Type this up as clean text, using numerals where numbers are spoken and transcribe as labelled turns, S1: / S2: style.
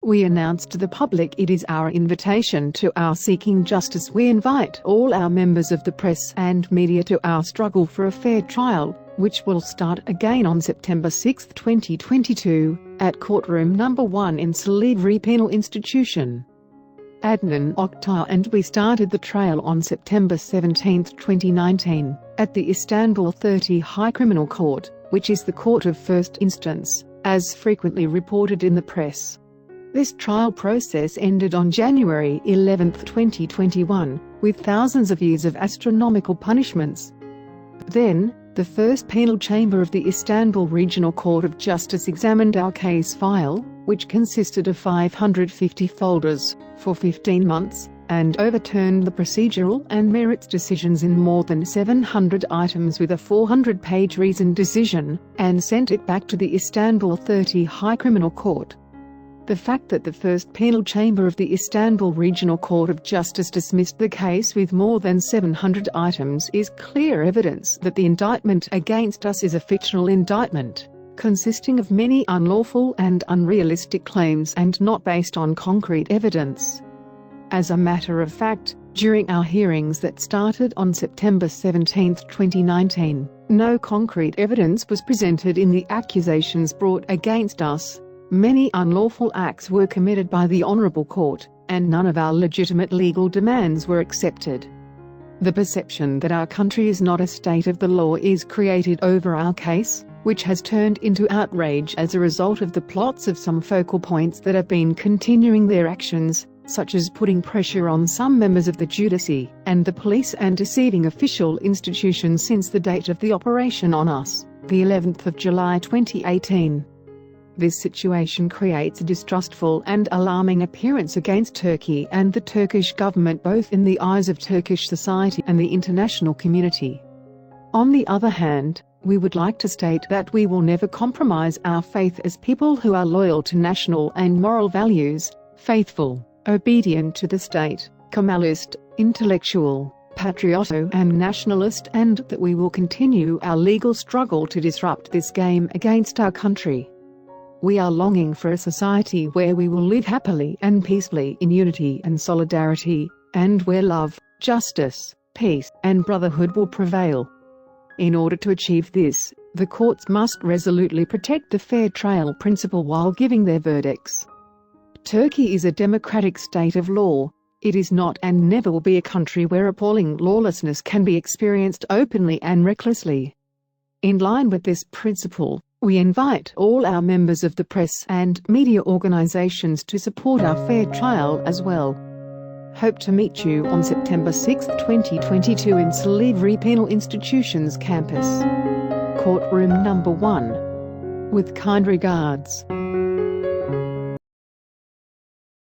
S1: We announce to the public it is our invitation to our seeking justice. We invite all our members of the press and media to our struggle for a fair trial, which will start again on September 6, 2022, at courtroom number 1 in Silivri Penal Institution. Adnan Oktar and we started the trial on September 17, 2019, at the Istanbul 30 High Criminal Court, which is the court of first instance, as frequently reported in the press. This trial process ended on January 11, 2021, with thousands of years of astronomical punishments. Then, the First Penal Chamber of the Istanbul Regional Court of Justice examined our case file, which consisted of 550 folders, for 15 months, and overturned the procedural and merits decisions in more than 700 items with a 400-page reasoned decision, and sent it back to the Istanbul 30 High Criminal Court. The fact that the First Penal Chamber of the Istanbul Regional Court of Justice dismissed the case with more than 700 items is clear evidence that the indictment against us is a fictional indictment, consisting of many unlawful and unrealistic claims and not based on concrete evidence. As a matter of fact, during our hearings that started on September 17, 2019, no concrete evidence was presented in the accusations brought against us. Many unlawful acts were committed by the Honorable Court, and none of our legitimate legal demands were accepted. The perception that our country is not a state of the law is created over our case, which has turned into outrage as a result of the plots of some focal points that have been continuing their actions, such as putting pressure on some members of the judiciary and the police and deceiving official institutions since the date of the operation on us, the 11th of July 2018. This situation creates a distrustful and alarming appearance against Turkey and the Turkish government, both in the eyes of Turkish society and the international community. On the other hand, we would like to state that we will never compromise our faith as people who are loyal to national and moral values, faithful, obedient to the state, Kemalist, intellectual, patriotic and nationalist, and that we will continue our legal struggle to disrupt this game against our country. We are longing for a society where we will live happily and peacefully in unity and solidarity, and where love, justice, peace, and brotherhood will prevail. In order to achieve this, the courts must resolutely protect the fair trial principle while giving their verdicts. Turkey is a democratic state of law. It is not and never will be a country where appalling lawlessness can be experienced openly and recklessly. In line with this principle, we invite all our members of the press and media organizations to support our fair trial as well. Hope to meet you on September 6, 2022 in Silivri Penal Institutions Campus, courtroom number 1. With kind regards.